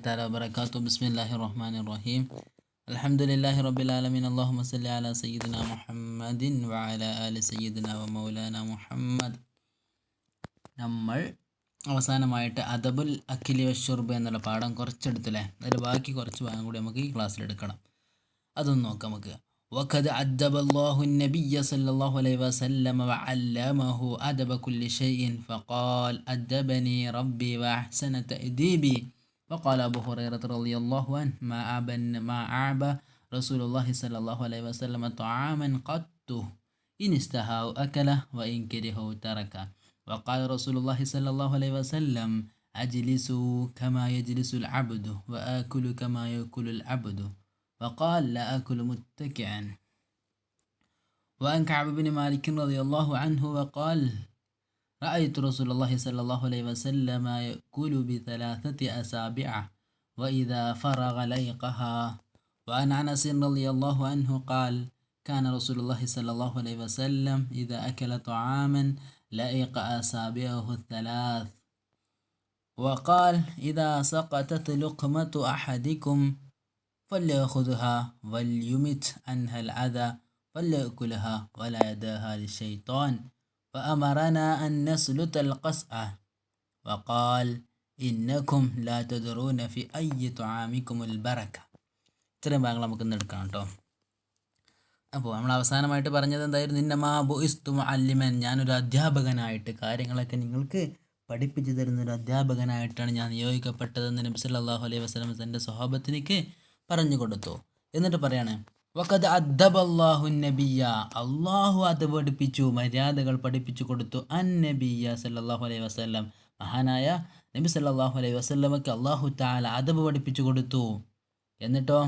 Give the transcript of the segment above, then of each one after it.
تعالى وبركاته. بسم الله الرحمن الرحيم. الحمد لله رب العالمين. اللهم صل على سيدنا محمد وعلى آل سيدنا ومولانا മുഹമ്മദ്. നമ്മൾ അവസാനമായിട്ട് അദബുൽ അക്കിലി വശുർബ് എന്നുള്ള പാഠം കുറച്ചെടുത്തില്ലേ, അതിൽ ബാക്കി കുറച്ച് ഭാഗം കൂടി നമുക്ക് ഈ ക്ലാസ്സിലെടുക്കണം. അതൊന്ന് നോക്കാം നമുക്ക്. وقد أدب الله النبي صلى الله عليه وسلم وعلمه أدب كل شيء فقال أدبني ربي وأحسن تأديبي. وقال أبو هريرة رضي الله عنه ما أعبى رسول الله صلى الله عليه وسلم طعاما قط إن استهاه أكله وإن كرهه تركه. وقال رسول الله صلى الله عليه وسلم أجلسوا كما يجلس العبد وآكل كما يأكل العبد. وقال لا أكل متكئا. وعن كعب بن مالك رضي الله عنه وقال رأيت رسول الله صلى الله عليه وسلم يأكل بثلاثة أصابع وإذا فرغ ليقها. وعن أنس رضي الله عنه قال كان رسول الله صلى الله عليه وسلم إذا أكل طعاما لئق أصابعه الثلاث. وقال إذا سقطت لقمة أحدكم فليأخذها وليمت عنها الأذى فليأكلها ولا يداها للشيطان. فأمرنا أن نسلت القصعة وقال إنكم لا تدرون في أي طعامكم البركة. ഇത്രയും ഭാഗങ്ങൾ നമുക്ക് എടുക്കാം കേട്ടോ. അപ്പോൾ നമ്മൾ അവസാനമായിട്ട് പറഞ്ഞത് എന്തായിരുന്നു? ഇന്നമാ ബുഇസ്തു മുഅല്ലിമൻ, ഞാനൊരു അധ്യാപകനായിട്ട് കാര്യങ്ങളൊക്കെ നിങ്ങൾക്ക് പഠിപ്പിച്ചു തരുന്നൊരു അധ്യാപകനായിട്ടാണ് ഞാൻ നിയോഗിക്കപ്പെട്ടതെന്ന് നബി സല്ലല്ലാഹു അലൈഹി വസല്ലം തൻ്റെ സ്വഹാബത്തിനിക്ക് പറഞ്ഞു കൊടുത്തു. എന്നിട്ട് പറയാണ് വഖദ് അദ്ദബല്ലാഹു നബിയ്യ, അള്ളാഹു അത് പഠിപ്പിച്ചു, മര്യാദകൾ പഠിപ്പിച്ചു കൊടുത്തു. അൻ നബിയ്യ സല്ലല്ലാഹു അലൈഹി വസല്ലം, മഹാനായ നബി സല്ലല്ലാഹു അലൈഹി വസല്ലമക്ക് അള്ളാഹു തആല അദബ് പഠിപ്പിച്ചു കൊടുത്തു. എന്നിട്ടോ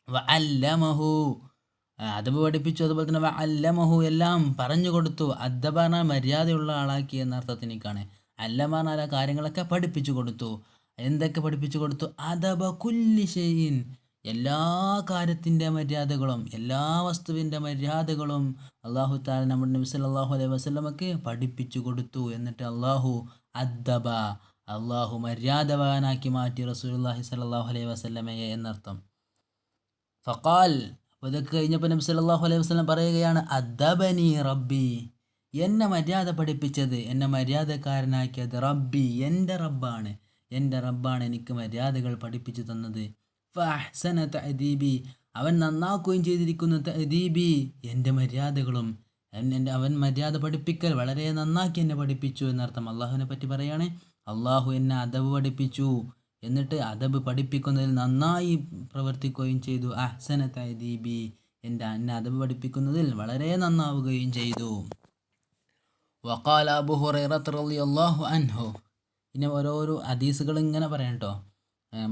വഅല്ലമഹു, അദബ് പഠിപ്പിച്ചു, അതുപോലെ തന്നെ വഅല്ലമഹു, എല്ലാം പറഞ്ഞു കൊടുത്തു. അദ്ദബാന മര്യാദയുള്ള ആളാക്കി എന്ന അർത്ഥത്തിനേക്കാണ്. അല്ലമാന ആ കാര്യങ്ങളൊക്കെ പഠിപ്പിച്ചു കൊടുത്തു. എന്തൊക്കെ പഠിപ്പിച്ചു കൊടുത്തു? അദബ കുല്ലി ഷൈഇൻ, എല്ലാ കാര്യത്തിൻ്റെ മര്യാദകളും എല്ലാ വസ്തുവിൻ്റെ മര്യാദകളും അള്ളാഹു തആല നമ്മുടെ നബി സല്ലല്ലാഹു അലൈഹി വസല്ലമക്ക് പഠിപ്പിച്ചു കൊടുത്തു. എന്നിട്ട് അള്ളാഹു അദ്ദബ, അള്ളാഹു മര്യാദവാനാക്കി മാറ്റി റസൂലുള്ളാഹി സ്വല്ലല്ലാഹു അലൈഹി വസല്ലമയെ എന്നർത്ഥം. ഫഖാൽ, അപ്പോൾ ഇതൊക്കെ കഴിഞ്ഞപ്പോൾ നബി സല്ലല്ലാഹു അലൈഹി വസല്ലം പറയുകയാണ് അദ്ദബനി റബ്ബി, എന്നെ മര്യാദ പഠിപ്പിച്ചത്, എന്നെ മര്യാദക്കാരനാക്കിയത് റബ്ബി, എൻ്റെ റബ്ബാണ് എനിക്ക് മര്യാദകൾ പഠിപ്പിച്ചു തന്നത്. ഫഅഹ്സന തഅദീബി, അവൻ നന്നാക്കുകയും ചെയ്തിരിക്കുന്നു. തഅദീബി, എൻ്റെ മര്യാദകളും അവൻ മര്യാദ പഠിപ്പിക്കൽ വളരെ നന്നാക്കി എന്നെ പഠിപ്പിച്ചു എന്നർത്ഥം. അള്ളാഹുവിനെ പറ്റി പറയുകയാണ്, അള്ളാഹു എന്നെ അദബ് പഠിപ്പിച്ചു, എന്നിട്ട് അദബ് പഠിപ്പിക്കുന്നതിൽ നന്നായി പ്രവർത്തിക്കുകയും ചെയ്തു. അഹ്സന തഅദീബി, എന്നെ അദബ് പഠിപ്പിക്കുന്നതിൽ വളരെ നന്നാവുകയും ചെയ്തു. വഖാല അബൂ ഹുറൈറത്ത് റളിയല്ലാഹു അൻഹു, പിന്നെ ഓരോരോ ഹദീസുകൾ ഇങ്ങനെ പറയാം കേട്ടോ.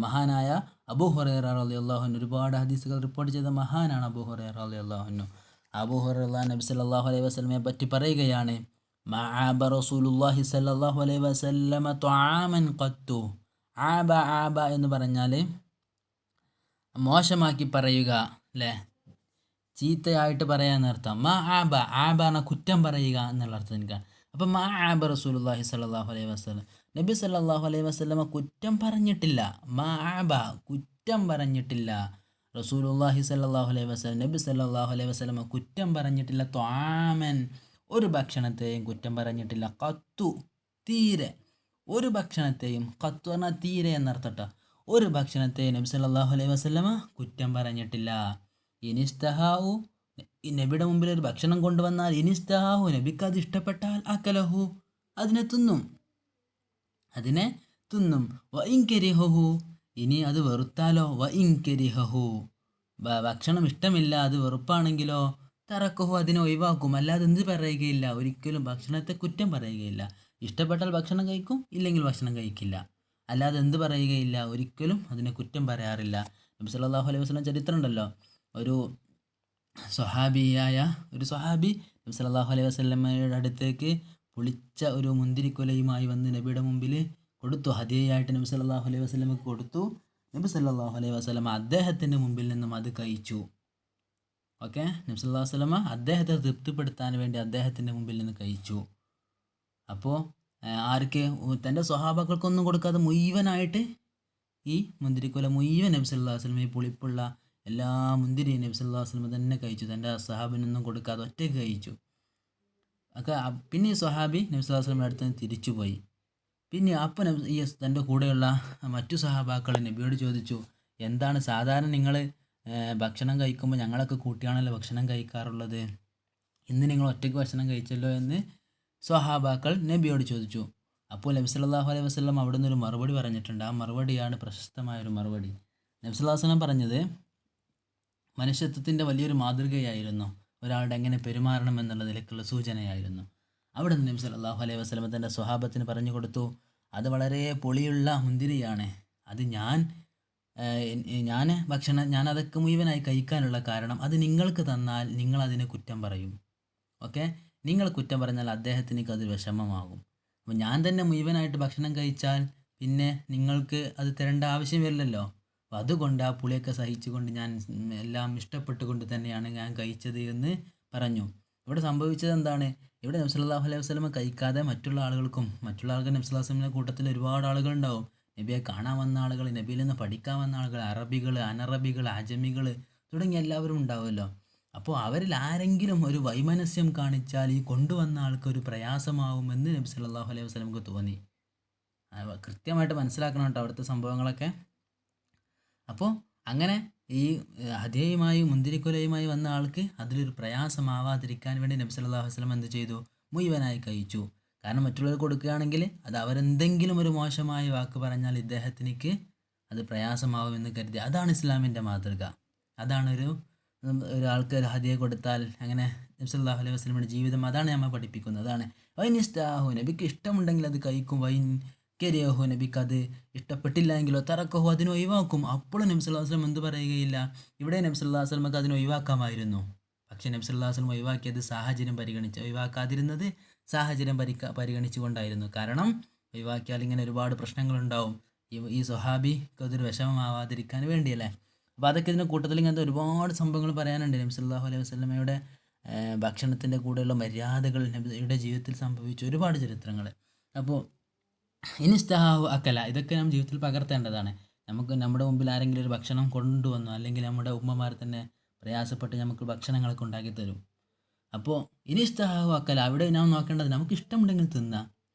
മഹാനായ അബൂ ഹുറൈറ റളിയല്ലാഹു അൻഹു, ഒരുപാട് ഹദീസുകൾ റിപ്പോർട്ട് ചെയ്ത മഹാനാണ് അബൂ ഹുറൈറ റളിയല്ലാഹു അൻഹു. അബൂ ഹുറൈറ നബി സല്ലല്ലാഹു അലൈഹി വസല്ലമയെ പറ്റി പറയുകയാണ്, മഅബ റസൂലുള്ളാഹി സല്ലല്ലാഹു അലൈഹി വസല്ലമ തുആമൻ ഖത്തു. ആബ എന്ന് പറഞ്ഞാൽ മോശമാക്കി പറയുക, അല്ലേ, ചീത്തയായിട്ട് പറയാന്നർത്ഥം. ആബ എന്ന കുറ്റം പറയുക എന്നുള്ള അർത്ഥം എനിക്കാണ്. അപ്പം ആബ റസൂലുള്ളാഹി സല്ലല്ലാഹു അലൈഹി വസല്ലം, നബി സല്ലല്ലാഹു അലൈഹി വസല്ലമ കുറ്റം പറഞ്ഞിട്ടില്ല. ആബ, കുറ്റം പറഞ്ഞിട്ടില്ല. റസൂലുള്ളാഹി സല്ലല്ലാഹു അലൈഹി വസല്ലം, നബി സല്ലല്ലാഹു അലൈഹി വസല്ലമ കുറ്റം പറഞ്ഞിട്ടില്ല. ത്വാമൻ, ഒരു ഭക്ഷണത്തെയും കുറ്റം പറഞ്ഞിട്ടില്ല. ഖത്തു, തീരെ, ഒരു ഭക്ഷണത്തെയും, ഖത്തു പറഞ്ഞാൽ തീരെ എന്നർത്ഥട്ടോ, ഒരു ഭക്ഷണത്തെയും നബി സല്ലല്ലാഹു അലൈഹി വസല്ലമ കുറ്റം പറഞ്ഞിട്ടില്ല. ഇനിസ്തഹാഉ, നബിയുടെ മുമ്പിൽ ഒരു ഭക്ഷണം കൊണ്ടുവന്നാൽ ഇനിസ്തഹാഹു, നബിക്ക് അത് ഇഷ്ടപ്പെട്ടാൽ അക്കലഹു, അതിനെ തിന്നും. വഇൻകരിഹു, ഇനി അത് വെറുത്താലോ, വഇൻകരിഹു, ഭക്ഷണം ഇഷ്ടമില്ല, അത് വെറുപ്പാണെങ്കിലോ, തറക്കഹു, അതിനെ ഒഴിവാക്കും. അല്ലാതെ എന്ത് പറയുകയില്ല, ഒരിക്കലും ഭക്ഷണത്തെ കുറ്റം പറയുകയില്ല. ഇഷ്ടപ്പെട്ടാൽ ഭക്ഷണം കഴിക്കും, ഇല്ലെങ്കിൽ ഭക്ഷണം കഴിക്കില്ല. അല്ലാതെ എന്ത് പറയുകയില്ല, ഒരിക്കലും അതിനെ കുറ്റം പറയാറില്ല. നബി സല്ലല്ലാഹു അലൈഹി വസല്ലം ചരിത്രം ഉണ്ടല്ലോ, ഒരു സ്വഹാബി നബി സല്ലല്ലാഹു അലൈഹി വസല്ലമയുടെ അടുത്തേക്ക് പുളിച്ച ഒരു മുന്തിരിക്കൊലയുമായി വന്ന് നബിയുടെ മുമ്പിൽ കൊടുത്തു. ഹദിയയായിട്ട് നബി സല്ലല്ലാഹു അലൈഹി വസല്ലമക്ക് കൊടുത്തു. നബി സല്ലല്ലാഹു അലൈഹി വസല്ലമ അദ്ദേഹത്തിൻ്റെ മുമ്പിൽ നിന്നും അത് കഴിച്ചു. ഓക്കെ, നബി സല്ലല്ലാഹു അലൈഹി വസല്ലമ അദ്ദേഹത്തെ തൃപ്തിപ്പെടുത്താൻ വേണ്ടി അദ്ദേഹത്തിൻ്റെ മുമ്പിൽ നിന്ന് കഴിച്ചു. അപ്പോൾ ആർക്ക്? തൻ്റെ സ്വഹാബാക്കൾക്കൊന്നും കൊടുക്കാതെ മുഴുവനായിട്ട് ഈ മുന്തിരിക്കുല മുഴുവൻ നബി സല്ലല്ലാഹു അലൈഹി വസല്ലം ഈ പുളിപ്പുള്ള എല്ലാ മുന്തിരിയും നബി സല്ലല്ലാഹു അലൈഹി വസല്ലം തന്നെ കഴിച്ചു. തൻ്റെ സഹാബിനൊന്നും കൊടുക്കാതെ ഒറ്റയ്ക്ക് കഴിച്ചു. ഒക്കെ പിന്നെ ഈ സ്വഹാബി നബി സല്ലല്ലാഹു അലൈഹി വസല്ലം അടുത്ത് നിന്ന് തിരിച്ചുപോയി. പിന്നെ അപ്പം ഈ തൻ്റെ കൂടെയുള്ള മറ്റു സഹാബാക്കൾ നബിയോട് ചോദിച്ചു, എന്താണ് സാധാരണ നിങ്ങൾ ഭക്ഷണം കഴിക്കുമ്പോൾ ഞങ്ങളൊക്കെ കൂട്ടിയാണല്ലോ ഭക്ഷണം കഴിക്കാറുള്ളത്, ഇന്ന് നിങ്ങൾ ഒറ്റയ്ക്ക് ഭക്ഷണം കഴിച്ചല്ലോ എന്ന് സ്വഹാബാക്കൾ നബിയോട് ചോദിച്ചു. അപ്പോൾ നബി സല്ലല്ലാഹു അലൈഹി വസല്ലം അവിടെ നിന്നൊരു മറുപടി പറഞ്ഞിട്ടുണ്ട്. ആ മറുപടിയാണ് പ്രശസ്തമായൊരു മറുപടി. നബി സല്ലല്ലാഹു അലൈഹി വസല്ലം പറഞ്ഞത് മനുഷ്യത്വത്തിൻ്റെ വലിയൊരു മാതൃകയായിരുന്നു, ഒരാളുടെ എങ്ങനെ പെരുമാറണം എന്നുള്ളതിലേക്കുള്ള സൂചനയായിരുന്നു. അവിടെ നിന്ന് നബി സല്ലല്ലാഹു അലൈഹി വസല്ലം തൻ്റെ സ്വഹാബത്തിന് പറഞ്ഞു കൊടുത്തു, അത് വളരെ പൊളിയുള്ള മുന്തിരിയാണ്, അത് ഞാൻ അതൊക്കെ മുഴുവനായി കഴിക്കാനുള്ള കാരണം അത് നിങ്ങൾക്ക് തന്നാൽ നിങ്ങൾ അതിനെ കുറ്റം പറയും. ഓക്കെ, നിങ്ങൾ കുറ്റം പറഞ്ഞാൽ അദ്ദേഹത്തിനേക്ക് അത് വിഷമമാകും. അപ്പോൾ ഞാൻ തന്നെ മുഴുവനായിട്ട് ഭക്ഷണം കഴിച്ചാൽ പിന്നെ നിങ്ങൾക്ക് അത് തരേണ്ട ആവശ്യം വരില്ലല്ലോ. അപ്പോൾ അതുകൊണ്ട് ആ പുളിയൊക്കെ സഹിച്ചുകൊണ്ട് ഞാൻ എല്ലാം ഇഷ്ടപ്പെട്ടുകൊണ്ട് തന്നെയാണ് ഞാൻ കഴിച്ചത് എന്ന് പറഞ്ഞു. ഇവിടെ സംഭവിച്ചത് എന്താണ്? ഇവിടെ നബി സല്ലല്ലാഹു അലൈഹി വസല്ലം കഴിക്കാതെ മറ്റുള്ള ആളുകൾക്ക് നബി സല്ലല്ലാഹു അലൈഹി വസല്ലമയുടെ കൂട്ടത്തിൽ ഒരുപാട് ആളുകളുണ്ടാവും. നബിയെ കാണാൻ വന്ന ആളുകൾ, നബിയിൽ നിന്ന് പഠിക്കാൻ വന്ന ആളുകൾ, അറബികൾ, അനറബികൾ, അജമികൾ തുടങ്ങി എല്ലാവരും ഉണ്ടാവുമല്ലോ. അപ്പോൾ അവരിൽ ആരെങ്കിലും ഒരു വൈമനസ്യം കാണിച്ചാൽ ഈ കൊണ്ടുവന്ന ആൾക്ക് ഒരു പ്രയാസമാവുമെന്ന് നബി സല്ലല്ലാഹു അലൈഹി വസല്ലമക്ക് തോന്നി. കൃത്യമായിട്ട് മനസ്സിലാക്കണം കേട്ടോ അവിടുത്തെ സംഭവങ്ങളൊക്കെ. അപ്പോൾ അങ്ങനെ ഈ ഹദിയയുമായി മുന്തിരിക്കുലയുമായി വന്ന ആൾക്ക് അതിലൊരു പ്രയാസമാവാതിരിക്കാൻ വേണ്ടി നബി സല്ലല്ലാഹു അലൈഹി വസല്ലം എന്ത് ചെയ്തു? മുഴുവനായി കഴിച്ചു. കാരണം മറ്റുള്ളവർ കൊടുക്കുകയാണെങ്കിൽ അത് അവരെന്തെങ്കിലും ഒരു മോശമായ വാക്ക് പറഞ്ഞാൽ ഇദ്ദേഹത്തിനേക്ക് അത് പ്രയാസമാവുമെന്ന് കരുതി. അതാണ് ഇസ്ലാമിൻ്റെ മാതൃക. അതാണ് ഒരാൾക്ക് ഒരു ഹദിയ കൊടുത്താൽ അങ്ങനെ നബി സല്ലല്ലാഹു അലൈഹി വസല്ലമയുടെ ജീവിതം അതാണ് നമ്മൾ പഠിപ്പിക്കുന്നത്. അതാണ് വൈൻ ഇസ്താഹു, നബിക്ക് ഇഷ്ടമുണ്ടെങ്കിൽ അത് കഴിക്കും, വൈൻ കരിയഹു, നബിക്ക് അത് ഇഷ്ടപ്പെട്ടില്ല എങ്കിലോ തറക്കഹു, അതിനെ ഒഴിവാക്കും. അപ്പോഴും നബി സല്ലല്ലാഹു അലൈഹി വസല്ലം എന്ത് പറയുകയില്ല. ഇവിടെ നബി സല്ലല്ലാഹു അലൈഹി വസല്ലമക്ക് അതിനെ ഒഴിവാക്കാമായിരുന്നു. പക്ഷേ നബി സല്ലല്ലാഹു അലൈഹി വസല്ലം ഒഴിവാക്കിയത് ഒഴിവാക്കാതിരുന്നത് സാഹചര്യം പരിഗണിച്ചു കൊണ്ടായിരുന്നു. കാരണം ഒഴിവാക്കിയാൽ ഇങ്ങനെ ഒരുപാട് പ്രശ്നങ്ങളുണ്ടാവും, ഈ സ്വഹാബിക്ക് അതൊരു വിഷമമാവാതിരിക്കാൻ വേണ്ടിയല്ലേ. അപ്പോൾ അതൊക്കെ ഇതിൻ്റെ കൂട്ടത്തിൽ ഇങ്ങനത്തെ ഒരുപാട് സംഭവങ്ങൾ പറയാനുണ്ട്. നബി സല്ലല്ലാഹു അലൈഹി വസല്ലമയുടെ ഭക്ഷണത്തിൻ്റെ കൂടെയുള്ള മര്യാദകൾ, നബിയുടെ ജീവിതത്തിൽ സംഭവിച്ച ഒരുപാട് ചരിത്രങ്ങൾ. അപ്പോൾ ഇനിസ്തഹാഹു അക്കല, ഇതൊക്കെ നാം ജീവിതത്തിൽ പകർത്തേണ്ടതാണ്. നമുക്ക് നമ്മുടെ മുമ്പിൽ ആരെങ്കിലും ഒരു ഭക്ഷണം കൊണ്ടുവന്നു, അല്ലെങ്കിൽ നമ്മുടെ ഉമ്മമാർ തന്നെ പ്രയാസപ്പെട്ട് നമുക്ക് ഭക്ഷണങ്ങളൊക്കെ ഉണ്ടാക്കി തരും. അപ്പോൾ ഇനിസ്തഹാഹു അക്കല, അവിടെ നാം നോക്കേണ്ടത് നമുക്ക് ഇഷ്ടമുണ്ടെങ്കിൽ തിന്നാം,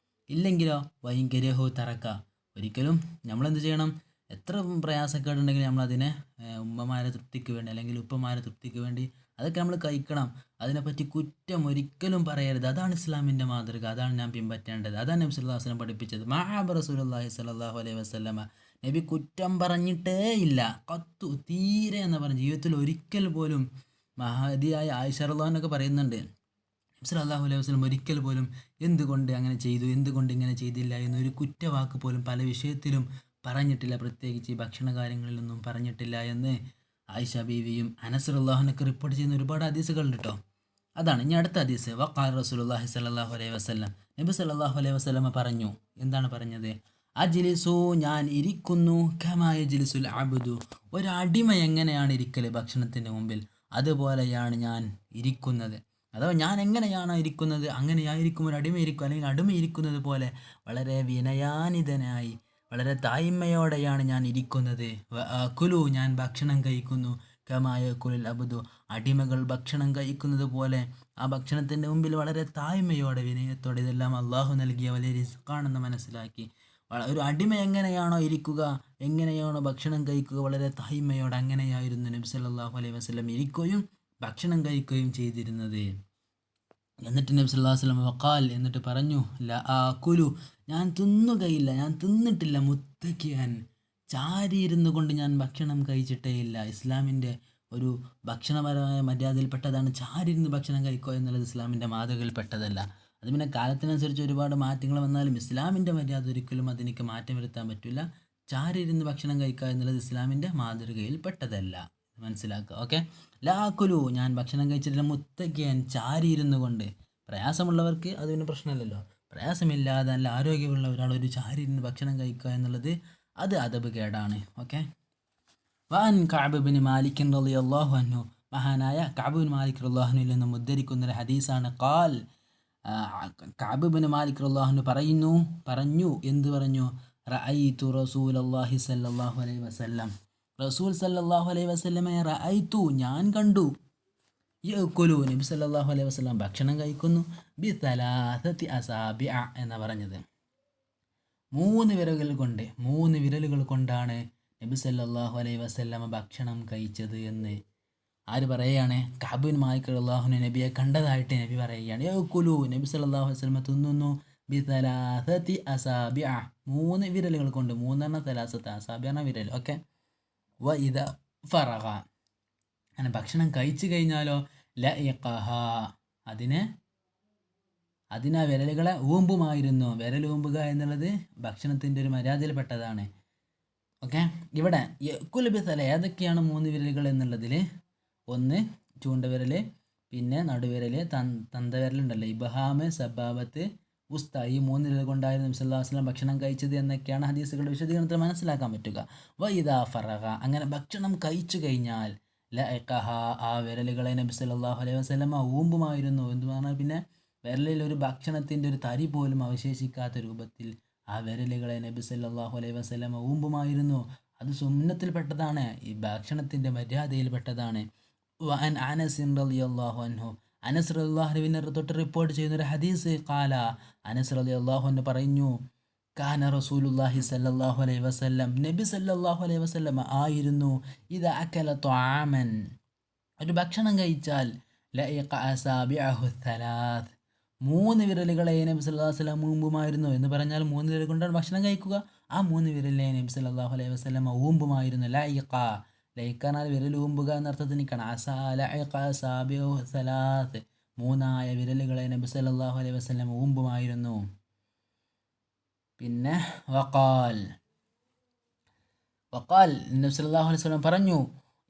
ഇല്ലെങ്കിലോ വൈങ്കരഹു തറക്ക. ഒരിക്കലും നമ്മളെന്ത് ചെയ്യണം? എത്ര പ്രയാസക്കേടുണ്ടെങ്കിൽ നമ്മളതിനെ ഉമ്മമാരെ തൃപ്തിക്ക് വേണ്ടി അല്ലെങ്കിൽ ഉപ്പമാരെ തൃപ്തിക്ക് വേണ്ടി അതൊക്കെ നമ്മൾ കഴിക്കണം. അതിനെപ്പറ്റി കുറ്റം ഒരിക്കലും പറയരുത്. അതാണ് ഇസ്ലാമിൻ്റെ മാതൃക. അതാണ് ഞാൻ പിൻപറ്റേണ്ടത്. അതാണ് നബി സല്ലല്ലാഹു അലൈഹി വസല്ലം പഠിപ്പിച്ചത്. മഅബ റസൂലുള്ളാഹി സ്വല്ലല്ലാഹു അലൈഹി വസല്ലമ, നബി കുറ്റം പറഞ്ഞിട്ടേ ഇല്ല. തീരെ എന്ന് പറഞ്ഞ ജീവിതത്തിൽ ഒരിക്കൽ പോലും. മഹദിയായ ആയിഷ റളിയല്ലാഹു അൻഹ പറയുന്നുണ്ട്, നബി സല്ലല്ലാഹു അലൈഹി വസല്ലം ഒരിക്കൽ പോലും എന്തുകൊണ്ട് അങ്ങനെ ചെയ്തു, എന്തുകൊണ്ട് ഇങ്ങനെ ചെയ്തില്ല എന്നൊരു കുറ്റവാക്ക് പോലും പല വിഷയത്തിലും പറഞ്ഞിട്ടില്ല. പ്രത്യേകിച്ച് ഈ ഭക്ഷണ കാര്യങ്ങളിലൊന്നും പറഞ്ഞിട്ടില്ല എന്ന് ആയിഷ ബീവിയും അനസ് റളിയല്ലാഹു അൻഹു റിപ്പോർട്ട് ചെയ്യുന്ന ഒരുപാട് ഹദീസുകളുണ്ട് കേട്ടോ. അതാണ് ഇനി അടുത്ത ഹദീസ്. വഖാല റസൂലുള്ളാഹി സ്വല്ലല്ലാഹു അലൈഹി വസല്ലം, നബി സല്ലല്ലാഹു അലൈഹി വസല്ലം പറഞ്ഞു. എന്താണ് പറഞ്ഞത്? അജ്ലിസു, ഞാൻ ഇരിക്കുന്നു, കമാ യജ്ലിസുൽ അബ്ദു, ഒരടിമ എങ്ങനെയാണ് ഇരിക്കൽ ഭക്ഷണത്തിൻ്റെ മുമ്പിൽ, അതുപോലെയാണ് ഞാൻ ഇരിക്കുന്നത്. അഥവാ ഞാൻ എങ്ങനെയാണോ ഇരിക്കുന്നത് അങ്ങനെയായിരിക്കും ഒരു അടിമ ഇരിക്കും. അല്ലെങ്കിൽ അടിമ ഇരിക്കുന്നത് പോലെ വളരെ വിനയാനിതനായി വളരെ തായ്മയോടെയാണ് ഞാൻ ഇരിക്കുന്നത്. കുലു, ഞാൻ ഭക്ഷണം കഴിക്കുന്നു, കമായ കുലുൽ അബ്ദു, അടിമകൾ ഭക്ഷണം കഴിക്കുന്നത് പോലെ ആ ഭക്ഷണത്തിൻ്റെ മുമ്പിൽ വളരെ തായ്മയോടെ വിനയത്തോടെ. ഇതെല്ലാം അള്ളാഹു നൽകിയ വലിയ റിസ്ക്കാണെന്ന് മനസ്സിലാക്കി ഒരു അടിമ എങ്ങനെയാണോ ഇരിക്കുക, എങ്ങനെയാണോ ഭക്ഷണം കഴിക്കുക, വളരെ തായ്മയോടെ അങ്ങനെയായിരുന്നു നബി സല്ലല്ലാഹു അലൈഹി വസല്ലം ഇരിക്കുകയും ഭക്ഷണം കഴിക്കുകയും ചെയ്തിരുന്നത്. എന്നിട്ട് നബി സല്ലല്ലാഹു അലൈഹി വസല്ലം വഖാൽ, എന്നിട്ട് പറഞ്ഞു, ലാ ആകുലു, ഞാൻ തിന്നുകയില്ല, ഞാൻ തിന്നിട്ടില്ല, മുത്തക്കിയാൻ, ചാരിയിരുന്നു കൊണ്ട് ഞാൻ ഭക്ഷണം കഴിച്ചിട്ടേ ഇല്ല. ഇസ്ലാമിൻ്റെ ഒരു ഭക്ഷണപരമായ മര്യാദയിൽപ്പെട്ടതാണ് ചാരിയിരുന്ന് ഭക്ഷണം കഴിക്കുക എന്നുള്ളത്. ഇസ്ലാമിൻ്റെ മാതൃകയിൽപ്പെട്ടതല്ല. അത് പിന്നെ കാലത്തിനനുസരിച്ച് ഒരുപാട് മാറ്റങ്ങൾ വന്നാലും ഇസ്ലാമിൻ്റെ മര്യാദ ഒരിക്കലും അതിലേക്ക് മാറ്റം വരുത്താൻ പറ്റില്ല. ചാരിയിരുന്ന് ഭക്ഷണം കഴിക്കുക എന്നുള്ളത് ഇസ്ലാമിൻ്റെ മാതൃകയിൽ പെട്ടതല്ല, മനസ്സിലാക്കുക. ഓക്കെ, ലാക്കുലു, ഞാൻ ഭക്ഷണം കഴിച്ചിട്ടില്ല, മുത്തക്കിയാൻ, ചാരിയിരുന്നു കൊണ്ട്. പ്രയാസമുള്ളവർക്ക് അത് പിന്നെ പ്രശ്നമില്ലല്ലോ. പ്രയാസമില്ലാതെ നല്ല ആരോഗ്യമുള്ള ഒരാൾ ഒരു ചാരിയിരുന്ന് ഭക്ഷണം കഴിക്കുക എന്നുള്ളത് അത് അദബ് കേടാണ്. ഓക്കെ. വഅൻ കഅബ് ഇബ്നു മാലിക് റളിയല്ലാഹു അൻഹു, മഹാനായ കഅബ് ഇബ്നു മാലിക് റളിയല്ലാഹു അൻഹുവിൽ നിന്ന് ഉദ്ധരിക്കുന്ന ഒരു ഹദീസാണ്. ഖാൽ, കഅബ് ഇബ്നു മാലിക് റളിയല്ലാഹു അൻഹു പറഞ്ഞു. എന്ത് പറഞ്ഞു? റഅയ്തു റസൂലല്ലാഹി സല്ലല്ലാഹു അലൈഹി വസല്ലം, റസൂൽ സല്ലല്ലാഹു അലൈഹി വസല്ലമയെ റഅയ്തു ഞാൻ കണ്ടു, യഅ്കുലു നബി സല്ലല്ലാഹു അലൈഹി വസല്ലം ഭക്ഷണം കഴിക്കുന്നു, ബി തലാസത്തി അസാബിഅ എന്ന് പറഞ്ഞത്, മൂന്ന് വിരലുകൾ കൊണ്ടാണ് നബി സല്ലല്ലാഹു അലൈഹി വസല്ലമ ഭക്ഷണം കഴിച്ചത് എന്ന് ആര് പറയുകയാണ്? കഅബ് ബിൻ മാലിക് റളിയല്ലാഹു അൻഹു നബിയെ കണ്ടതായിട്ട് നബി പറയുകയാണ്. യഅ്കുലു നബി സല്ലല്ലാഹു അലൈഹി വസല്ലമ തിന്നുന്നു, ബി തലാസത്തി അസാബിഅ മൂന്ന് വിരലുകൾ കൊണ്ട്, മൂന്നെണ്ണം തലാസത്ത് അസാബിഅ വിരൽ. ഓക്കെ. വ ഇദ ഫറഗ അങ്ങനെ ഭക്ഷണം കഴിച്ചു കഴിഞ്ഞാലോ ലഇഖഹ അതിനാ വിരലുകളെ ഊമ്പുമായിരുന്നു. വിരലൂമ്പുക എന്നുള്ളത് ഭക്ഷണത്തിൻ്റെ ഒരു മര്യാദയിൽപ്പെട്ടതാണ്. ഓക്കെ. ഇവിടെ യഅ്കുലു ബി തല ഏതൊക്കെയാണ് മൂന്ന് വിരലുകൾ എന്നുള്ളതിൽ ഒന്ന് ചൂണ്ടവിരൽ, പിന്നെ നടുവിരൽ, തന്തവിരലുണ്ടല്ലോ, ഇബ്ഹാം, സബാബത്ത്, ഉസ്ത, ഈ മൂന്ന് വിരൽ കൊണ്ടായിരുന്നു നബി സല്ലല്ലാഹു അലൈഹി വസല്ലം ഭക്ഷണം കഴിച്ചത് എന്നൊക്കെയാണ് ഹദീസുകളുടെ വിശദീകരണത്തിൽ മനസ്സിലാക്കാൻ പറ്റുക. വഇദാ ഫറഗ അങ്ങനെ ഭക്ഷണം കഴിച്ചു കഴിഞ്ഞാൽ ലഅഖഹ ആ വിരലുകളെ നബി സല്ലല്ലാഹു അലൈഹി വസല്ലം ഊമ്പുമായിരുന്നു. എന്ന് പറഞ്ഞാൽ പിന്നെ വിരലിൽ ഒരു ഭക്ഷണത്തിൻ്റെ ഒരു തരി പോലും അവശേഷിക്കാത്ത രൂപത്തിൽ ആ വിരലുകളെ നബി സല്ലല്ലാഹു അലൈഹി വസല്ലം ഊമ്പുമായിരുന്നു. അത് സുന്നത്തിൽപ്പെട്ടതാണ്, ഈ ഭക്ഷണത്തിൻ്റെ മര്യാദയിൽപ്പെട്ടതാണ്. വഅൻ അനസ് റളിയല്ലാഹു അൻഹു അനസ് റളിയല്ലാഹു അൻഹുവിനെ തൊട്ട് റിപ്പോർട്ട് ചെയ്യുന്ന ഒരു ഹദീസ്, ഖാല അനസ് റളിയല്ലാഹു അൻഹു പറഞ്ഞു, കാന റസൂലുള്ളാഹി സല്ലല്ലാഹു അലൈഹി വസല്ലം നബി സല്ലല്ലാഹു അലൈഹി വസല്ലം ആയിരുന്നു, ഇദാ അകല ത്വആമൻ ഒരു ഭക്ഷണം കഴിച്ചാൽ ലഇഖ അസാബിഅഹു തലാത്ത് മൂന്ന് വിരലുകളെ നബി സല്ലല്ലാഹു അലൈഹി വസല്ലം ഊമ്പുമായിരുന്നു. എന്ന് പറഞ്ഞാൽ മൂന്ന് വിരൽ കൊണ്ടാണ് ഭക്ഷണം കഴിക്കുക. ആ മൂന്ന് വിരലിനെ നബി സല്ലല്ലാഹു അലൈഹി വസല്ലം ഊമ്പുമായിരുന്നു. ലഇഖ ലൈക്കാനാൽ വിരൽ ഊമ്പുക എന്നർത്ഥത്തിൽ നിൽക്കണം. ലഇഖ അസാബിഅഹു തലാത്ത് മൂന്നായ വിരലുകളെ നബി സല്ലല്ലാഹു അലൈഹി വസല്ലം ഊമ്പുമായിരുന്നു. പിന്നെ വഖാൽ നബി സല്ലല്ലാഹു അലൈഹി വസല്ലം പറഞ്ഞു,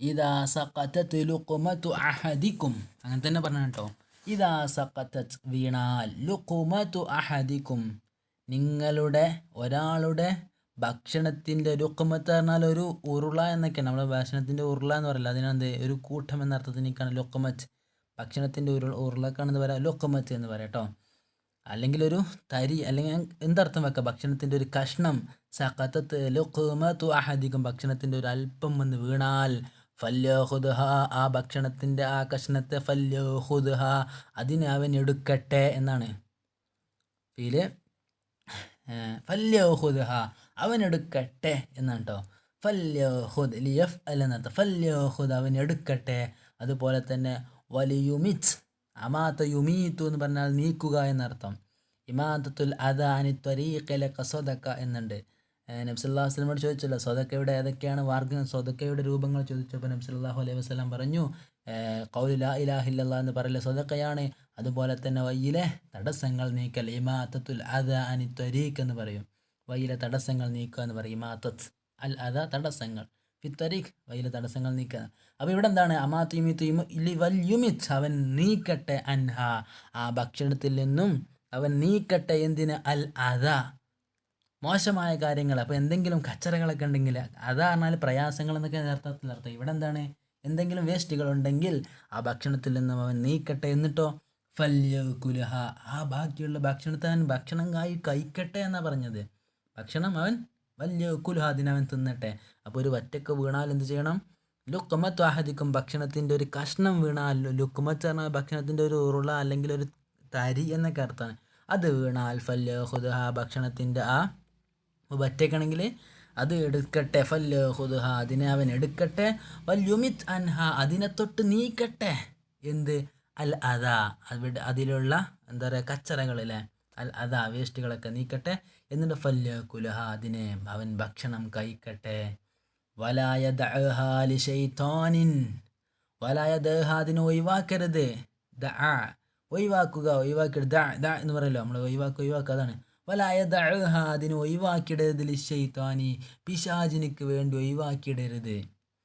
ഇദാ സഖതത് ലുഖ്മതു അഹദിക്കും അങ്ങനെ തന്നെ പറഞ്ഞു കേട്ടോ. ഇദാ സഖതത് വീണാൽ ലുഖ്മതു അഹദിക്കും നിങ്ങളുടെ ഒരാളുടെ ഭക്ഷണത്തിൻ്റെ ലുഖ്മത്ത് പറഞ്ഞാൽ ഒരു ഉരുള എന്നൊക്കെയാണ്. നമ്മുടെ ഭക്ഷണത്തിൻ്റെ ഉരുള എന്ന് പറയില്ല, അതിനെന്ത് ഒരു കൂട്ടം എന്ന അർത്ഥത്തിൽ നിൽക്കുകയാണ് ലുഖ്മത്ത്. ഭക്ഷണത്തിൻ്റെ ഉരുളക്കാണെന്ന് പറയാം ലുഖ്മത്ത് എന്ന് പറയാം കേട്ടോ. അല്ലെങ്കിൽ ഒരു തരി, അല്ലെങ്കിൽ എന്തർത്ഥം വെക്കാം, ഭക്ഷണത്തിൻ്റെ ഒരു കഷ്ണം. സഖതത് ലുഖ്മതു അഹദിക്കും ഭക്ഷണത്തിൻ്റെ ഒരു അല്പം വന്ന് വീണാൽ ഫല്യഖുദ്ഹ ആ ഭക്ഷണത്തിൻ്റെ ആ കഷ്ണത്തെ ഫല്യഖുദ്ഹ അതിനെ അവൻ എടുക്കട്ടെ എന്നാണ്. ഫീല് ഫല്യഖുദ്ഹ അവൻ എടുക്കട്ടെ എന്നാണ് കേട്ടോ. ഫല്യഖുദ് ലിയഫ് എന്നർത്ഥം. ഫല്യഖുദ് അവൻ എടുക്കട്ടെ. അതുപോലെ തന്നെ വലിയുമിത് അമാത്ത യുമീത്തു എന്ന് പറഞ്ഞാൽ നീക്കുക എന്നർത്ഥം. ഇമാത്തത്തുൽ അദാനി ത്വരീഖിലെ ഖസദക എന്നുണ്ട്. നബി സല്ലല്ലാഹു അലൈഹി വസല്ലമയോട് ചോദിച്ചല്ലോ സ്വതക്കയുടെ ഏതൊക്കെയാണ് മാർഗ്ഗം, സ്വതക്കയുടെ രൂപങ്ങൾ ചോദിച്ചപ്പോൾ നബി സല്ലല്ലാഹു അലൈഹി വസല്ലം പറഞ്ഞു, ഖൗലു ലാ ഇലാഹ ഇല്ലല്ലാഹ് എന്ന് പറയൽ സ്വതക്കയാണ്. അതുപോലെ തന്നെ വയ്യിലെ തടസ്സങ്ങൾ നീക്കൽ ഇമാത്തത്തുൽ അദാനി ത്വരീഖ് എന്ന് പറയും. വയ്യിലെ തടസ്സങ്ങൾ നീക്കുക എന്ന് പറയും. ഇമാത്തത്ത് അൽ അദ തടസ്സങ്ങൾ, ഫിത്തരീഖ് വയ്യിലെ തടസ്സങ്ങൾ നീക്കുക. അപ്പോൾ ഇവിടെ എന്താണ്? അമാത്ത് അവൻ നീക്കട്ടെ, അൻഹ ആ ഭക്ഷണത്തിൽ നിന്നും അവൻ നീക്കട്ടെ. എന്തിന്? അൽ അദ മോശമായ കാര്യങ്ങൾ. അപ്പോൾ എന്തെങ്കിലും കച്ചറകളൊക്കെ ഉണ്ടെങ്കിൽ, അതാ പറഞ്ഞാൽ പ്രയാസങ്ങൾ എന്നൊക്കെ അർത്ഥം. ഇവിടെ എന്താണ്? എന്തെങ്കിലും വേസ്റ്റുകൾ ഉണ്ടെങ്കിൽ ആ ഭക്ഷണത്തിൽ നിന്നും അവൻ നീക്കട്ടെ. എന്നിട്ടോ ഫല്യകുലഹ ആ ബാക്കിയുള്ള ഭക്ഷണത്തെ അവൻ ഭക്ഷണം കഴിക്കട്ടെ എന്നാണ് പറഞ്ഞത്. ഭക്ഷണം അവൻ വല്യകുലഹ അതിനവൻ തിന്നട്ടെ. അപ്പോൾ ഒരു വറ്റൊക്കെ വീണാൽ എന്ത് ചെയ്യണം? ലുക്മത്ത് ആഹദിക്കും ഭക്ഷണത്തിൻ്റെ ഒരു കഷ്ണം വീണാൽ, ലുക്മത്ത് പറഞ്ഞാൽ ഭക്ഷണത്തിൻ്റെ ഒരു ഉരുള അല്ലെങ്കിൽ ഒരു തരി എന്നൊക്കെ അർത്ഥമാണ്. അത് വീണാൽ ഫല്യഖുദ്ഹ ഭക്ഷണത്തിൻ്റെ ആ വറ്റയ്ക്കാണെങ്കിൽ അത് എടുക്കട്ടെ. ഫല്യഖുദ്ഹ അതിനെ അവൻ എടുക്കട്ടെ. വല്യുമിത് അൻഹ അതിനെ തൊട്ട് നീക്കട്ടെ. എന്ത്? അൽ അദാ അതിലുള്ള എന്താ പറയുക കച്ചറകളിലെ അൽ അദാ വേസ്റ്റുകളൊക്കെ നീക്കട്ടെ. എന്നിട്ട് ഫല്യകുലഹ അതിനെ അവൻ ഭക്ഷണം കഴിക്കട്ടെ. വലായദഅഹ ലിശൈത്താനിൻ വലായദഅഹ അതിനെ ഒഴിവാക്കരുത്. ഒഴിവാക്കരുത് എന്ന് പറയല്ലോ നമ്മൾ, ഒഴിവാക്കുക അതാണ്. വലായദഅഹ അതിനെ ഒഴിവാക്കിയിടരുത്. ലിശൈത്താനി പിശാചിനിക്ക് വേണ്ടി ഒഴിവാക്കിയിടരുത്.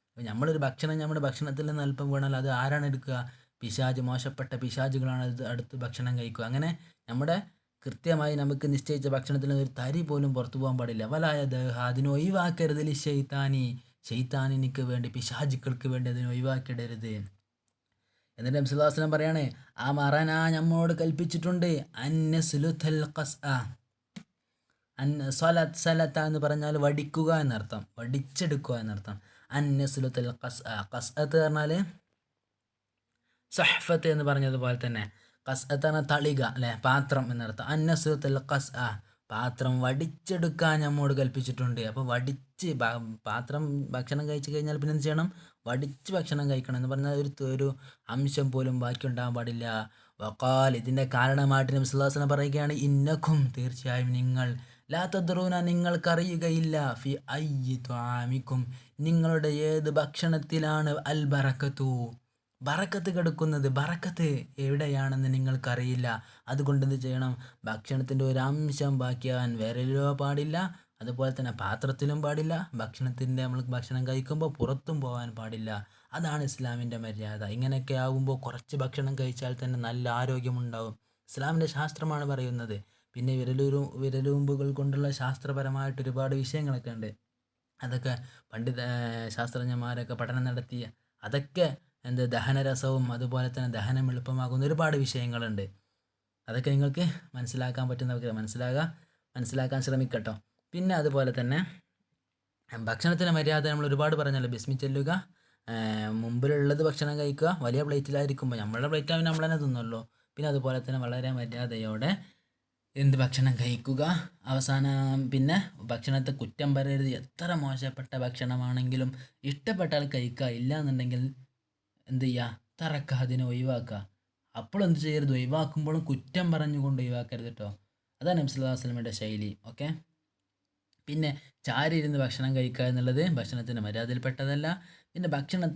അപ്പോൾ നമ്മളൊരു ഭക്ഷണം നമ്മുടെ ഭക്ഷണത്തിൽ നിന്ന് അല്പം വീണാൽ അത് ആരാണ് എടുക്കുക? പിശാച്, മോശപ്പെട്ട പിശാചുകളാണ് അത് അടുത്ത് ഭക്ഷണം കഴിക്കുക. അങ്ങനെ നമ്മുടെ കൃത്യമായി നമുക്ക് നിശ്ചയിച്ച ഭക്ഷണത്തിൽ നിന്ന് ഒരു തരി പോലും പുറത്തു പോകാൻ പാടില്ല. വലായദഅഹ അതിനെ ഒഴിവാക്കരുത്. ലിശൈത്താനി ശൈത്താനിക്ക് വേണ്ടി, പിശാചുക്കൾക്ക് വേണ്ടി അതിനെ ഒഴിവാക്കിയിടരുത്. എന്നിട്ട് നബി സല്ലല്ലാഹു അലൈഹി വസല്ലം പറയാണ്, ആ മറന നമ്മോട് കൽപ്പിച്ചിട്ടുണ്ട് അന്നസ്ലുതൽ ഖസ്അ സലത്ത എന്ന് പറഞ്ഞാൽ വടിക്കുക എന്നർത്ഥം, വടിച്ചെടുക്കുക എന്നർത്ഥം. അന്നസുലത്തുൽ ഖസ്അത്ത് പറഞ്ഞാൽ സഹ്ഫത്ത് എന്ന് പറഞ്ഞതുപോലെ തന്നെ ഖസ്അത്ത് പറഞ്ഞാൽ തളിക അല്ലെ, പാത്രം എന്നർത്ഥം. അന്നസുലത്തുൽ പാത്രം വടിച്ചെടുക്കാൻ നമ്മോട് കൽപ്പിച്ചിട്ടുണ്ട്. അപ്പോൾ വടിച്ച് പാത്രം ഭക്ഷണം കഴിച്ചു കഴിഞ്ഞാൽ പിന്നെ എന്ത് ചെയ്യണം? വടിച്ച് ഭക്ഷണം കഴിക്കണം എന്ന് പറഞ്ഞാൽ ഒരു അംശം പോലും ബാക്കി ഉണ്ടാകാൻ പാടില്ല. വഖാൽ, ഇതിൻ്റെ കാരണമായിട്ട് നബി സല്ലല്ലാഹു അലൈഹി വസല്ലം പറയുകയാണ്, ഇന്നക്കും, തീർച്ചയായും നിങ്ങൾ, ലാ തദ്റൂന, നിങ്ങൾക്കറിയുകയില്ല, ഫി അയ്യി ത്വാമിക്കും, നിങ്ങളുടെ ഏത് ഭക്ഷണത്തിലാണ് അൽ ബറക്കത്തു, ബറക്കത്ത് കിടക്കുന്നത്, ബറക്കത്ത് എവിടെയാണെന്ന് നിങ്ങൾക്കറിയില്ല. അതുകൊണ്ട് എന്ത് ചെയ്യണം? ഭക്ഷണത്തിൻ്റെ ഒരു അംശം ബാക്കിയാകാൻ വിരലിലോ പാടില്ല, അതുപോലെ തന്നെ പാത്രത്തിലും പാടില്ല. നമ്മൾ ഭക്ഷണം കഴിക്കുമ്പോൾ പുറത്തും പോകാൻ പാടില്ല. അതാണ് ഇസ്ലാമിൻ്റെ മര്യാദ. ഇങ്ങനെയൊക്കെ ആകുമ്പോൾ കുറച്ച് ഭക്ഷണം കഴിച്ചാൽ തന്നെ നല്ല ആരോഗ്യമുണ്ടാവും. ഇസ്ലാമിൻ്റെ ശാസ്ത്രമാണ് പറയുന്നത്. പിന്നെ വിരലുമ്പുകൾ കൊണ്ടുള്ള ശാസ്ത്രപരമായിട്ട് ഒരുപാട് വിഷയങ്ങളൊക്കെ ഉണ്ട്. അതൊക്കെ ശാസ്ത്രജ്ഞന്മാരൊക്കെ പഠനം നടത്തിയ, അതൊക്കെ ദഹനരസവും അതുപോലെ തന്നെ ദഹനം എളുപ്പമാകുന്ന ഒരുപാട് വിഷയങ്ങളുണ്ട്. അതൊക്കെ നിങ്ങൾക്ക് മനസ്സിലാക്കാൻ മനസ്സിലാക്കാൻ ശ്രമിക്കട്ടോ. പിന്നെ അതുപോലെ തന്നെ ഭക്ഷണത്തിൻ്റെ മര്യാദ നമ്മൾ ഒരുപാട് പറഞ്ഞല്ലോ. ബിസ്മി ചൊല്ലുക, മുമ്പിലുള്ളത് ഭക്ഷണം കഴിക്കുക, വലിയ പ്ലേറ്റിലായിരിക്കുമ്പോൾ നമ്മളുടെ പ്ലേറ്റാകുമ്പോൾ നമ്മൾ തന്നെ തിന്നുമല്ലോ. പിന്നെ അതുപോലെ തന്നെ വളരെ മര്യാദയോടെ ഭക്ഷണം കഴിക്കുക. അവസാനം പിന്നെ ഭക്ഷണത്തെ കുറ്റം പറയരുത്. എത്ര മോശപ്പെട്ട ഭക്ഷണമാണെങ്കിലും ഇഷ്ടപ്പെട്ടാൽ കഴിക്കുക, ഇല്ല എന്നുണ്ടെങ്കിൽ എന്ത് ചെയ്യുക? തറക്കുക, അതിനെ ഒഴിവാക്കുക. അപ്പോൾ എന്ത് ചെയ്യരുത്? ഒഴിവാക്കുമ്പോഴും കുറ്റം പറഞ്ഞുകൊണ്ട് ഒഴിവാക്കരുത് കേട്ടോ. അതാണ് നബി സല്ലല്ലാഹു അലൈഹി വസല്ലമയുടെ ശൈലി. ഓക്കെ. പിന്നെ ചാരി ഇരുന്ന് ഭക്ഷണം കഴിക്കുക എന്നുള്ളത് ഭക്ഷണത്തിൻ്റെ മര്യാദയിൽപ്പെട്ടതല്ല. പിന്നെ ഭക്ഷണം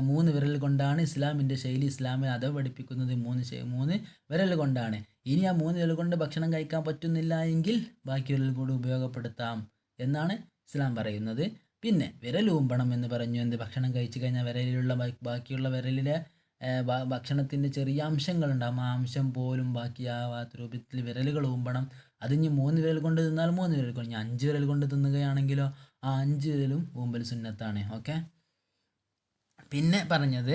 3 വിരൽ കൊണ്ടാണ് ഇസ്ലാമിൻ്റെ ശൈലി. ഇസ്ലാമിൽ അതവ് പഠിപ്പിക്കുന്നത് 3 വിരൽ കൊണ്ടാണ്. ഇനി ആ 3 വിരൽ കൊണ്ട് ഭക്ഷണം കഴിക്കാൻ പറ്റുന്നില്ല എങ്കിൽ ബാക്കി വിരൽ കൂടി ഉപയോഗപ്പെടുത്താം എന്നാണ് ഇസ്ലാം പറയുന്നത്. പിന്നെ വിരലൂമ്പണം എന്ന് പറഞ്ഞു. ഭക്ഷണം കഴിച്ചു കഴിഞ്ഞാൽ വിരലിലുള്ള ബാക്കിയുള്ള വിരലിലെ ഭക്ഷണത്തിൻ്റെ ചെറിയ അംശങ്ങളുണ്ടാകും. ആ അംശം പോലും ബാക്കിയാവാത്ത രൂപത്തിൽ വിരലുകൾ ഊമ്പണം. അതിന് 3 വിരൽ കൊണ്ട് തിന്നാൽ 3 വിരൽ കൊണ്ട്, 5 വിരൽ കൊണ്ട് തിന്നുകയാണെങ്കിലോ ആ 5 വിരലും ഊമ്പൽ സുന്നത്താണ്. ഓക്കെ. പിന്നെ പറഞ്ഞത്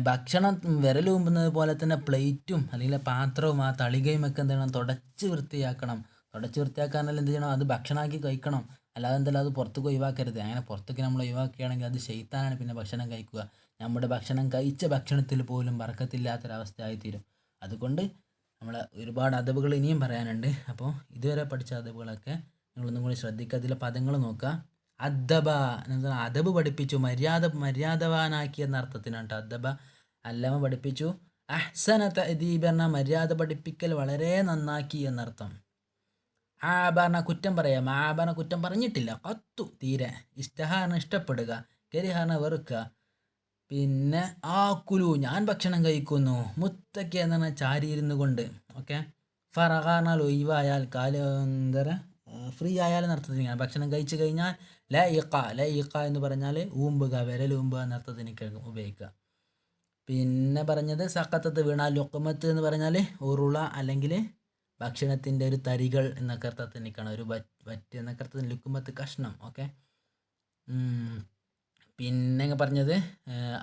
ഭക്ഷണം വിരലൂമ്പുന്നത് പോലെ തന്നെ പ്ലേറ്റും അല്ലെങ്കിൽ പാത്രവും ആ തളികയും ഒക്കെ എന്ത് ചെയ്യണം? തുടച്ച് വൃത്തിയാക്കണം. തുടച്ച് വൃത്തിയാക്കാനല്ല എന്ത് ചെയ്യണം? അത് ഭക്ഷണമാക്കി കഴിക്കണം. അല്ലാതെ എന്തായാലും അത് പുറത്തേക്ക് ഒഴിവാക്കരുത്. അങ്ങനെ പുറത്തേക്ക് നമ്മൾ ഒഴിവാക്കുകയാണെങ്കിൽ അത് ശൈത്താനാണ് പിന്നെ ഭക്ഷണം കഴിക്കുക. നമ്മുടെ ഭക്ഷണം കഴിച്ച ഭക്ഷണത്തിൽ പോലും ബറക്കത്തില്ലാത്തൊരവസ്ഥയായിത്തീരും. അതുകൊണ്ട് നമ്മൾ ഒരുപാട് അദബുകൾ ഇനിയും പറയാനുണ്ട്. അപ്പോൾ ഇതുവരെ പഠിച്ച അദബുകളൊക്കെ നിങ്ങളൊന്നും കൂടി ശ്രദ്ധിക്കുക. അതിലെ പദങ്ങൾ നോക്കുക. അദ്ദബ എന്നത് അദബ് പഠിപ്പിച്ചു, മര്യാദവാനാക്കി എന്ന അർത്ഥത്തിനാണ് കേട്ടോ. അദ്ദബ അല്ലമ പഠിപ്പിച്ചു. അഹ്സന തഅദീബ് എന്ന മര്യാദ പഠിപ്പിക്കൽ വളരെ നന്നാക്കി എന്നർത്ഥം. ആബാന കുറ്റം പറയാം. ആബാന കുറ്റം പറഞ്ഞിട്ടില്ല. കത്തു തീരെ. ഇഷ്ടഹാന ഇഷ്ടപ്പെടുക. കരിഹാന വെറുക്കുക. പിന്നെ ആക്കുലു ഞാൻ ഭക്ഷണം കഴിക്കുന്നു. മുത്തക്ക എന്ന് പറഞ്ഞാൽ ചാരിയിരുന്നു കൊണ്ട്. ഓക്കെ. ഫറഹാനാൽ ഒഴിവായാൽ, ഫ്രീ ആയാൽ എന്നർത്ഥത്തിന് ഭക്ഷണം കഴിച്ചു കഴിഞ്ഞാൽ ലഇഖ എന്ന് പറഞ്ഞാൽ ഊമ്പുക, വിരലൂമ്പുക എന്നർത്ഥത്തിന് ഉപയോഗിക്കുക. പിന്നെ പറഞ്ഞത് സഖത്തത്ത് വീണാൽ, ലുഖ്മത്ത് എന്ന് പറഞ്ഞാൽ ഉരുള അല്ലെങ്കിൽ ഭക്ഷണത്തിൻ്റെ ഒരു തരികൾ എന്നൊക്കെ അർത്ഥത്തിനിക്കാണ്. ഒരു വറ്റ് എന്നൊക്കെ അർത്ഥത്തിന് ലുഖ്മത്ത് കഷ്ണം. ഓക്കെ. പിന്നെ പറഞ്ഞത്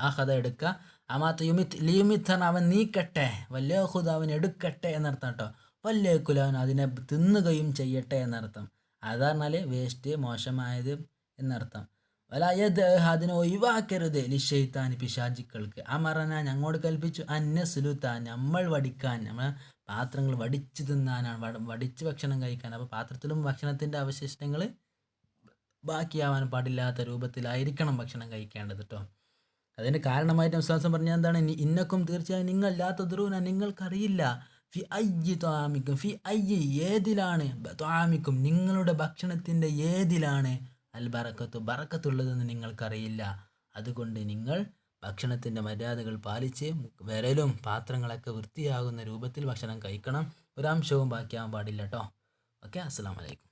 അഹദ എടുക്കുക. അമാത്ത ലിയുമിത്ത് അവൻ നീക്കട്ടെ, വല്യഹുദ് അവൻ എടുക്കട്ടെ എന്നർത്ഥം കേട്ടോ. വല്യക്കുലവൻ അതിനെ തിന്നുകയും ചെയ്യട്ടെ എന്നർത്ഥം. അത് പറഞ്ഞാൽ വേസ്റ്റ്, മോശമായത് എന്നർത്ഥം. വലായത് അതിനെ ഒഴിവാക്കരുത്. ലിഷൈത്താൻ പിശാചിക്കൾക്ക്. അമറന ഞങ്ങളോട് കൽപ്പിച്ചു. അന്നസുലുത്താൻ നമ്മൾ വടിക്കാൻ, നമ്മൾ പാത്രങ്ങൾ വടിച്ച് തിന്നാനാണ്, വടിച്ച് ഭക്ഷണം കഴിക്കാൻ. അപ്പോൾ പാത്രത്തിലും ഭക്ഷണത്തിൻ്റെ അവശിഷ്ടങ്ങൾ ബാക്കിയാവാൻ പാടില്ലാത്ത രൂപത്തിലായിരിക്കണം ഭക്ഷണം കഴിക്കേണ്ടത് കേട്ടോ. അതിന് കാരണമായിട്ട് വിശ്വാസം പറഞ്ഞാൽ എന്താണ്? ഇന്നക്കും തീർച്ചയായും നിങ്ങൾ ലാ തദ്റൂന നിങ്ങൾക്കറിയില്ല, ഫി അയ്യി ത്വാമിക്കും, ഫി അയ്യി ഏതിലാണ്, ത്വാമിക്കും നിങ്ങളുടെ ഭക്ഷണത്തിൻ്റെ ഏതിലാണ് അൽ ബറക്കത്തുള്ളതെന്ന് നിങ്ങൾക്കറിയില്ല. അതുകൊണ്ട് നിങ്ങൾ ഭക്ഷണത്തിൻ്റെ മര്യാദകൾ പാലിച്ച് വിരലും പാത്രങ്ങളൊക്കെ വൃത്തിയാകുന്ന രൂപത്തിൽ ഭക്ഷണം കഴിക്കണം. ഒരംശവും ബാക്കിയാവാൻ പാടില്ല കേട്ടോ. ഓക്കെ. അസ്സലാമു അലൈക്കും.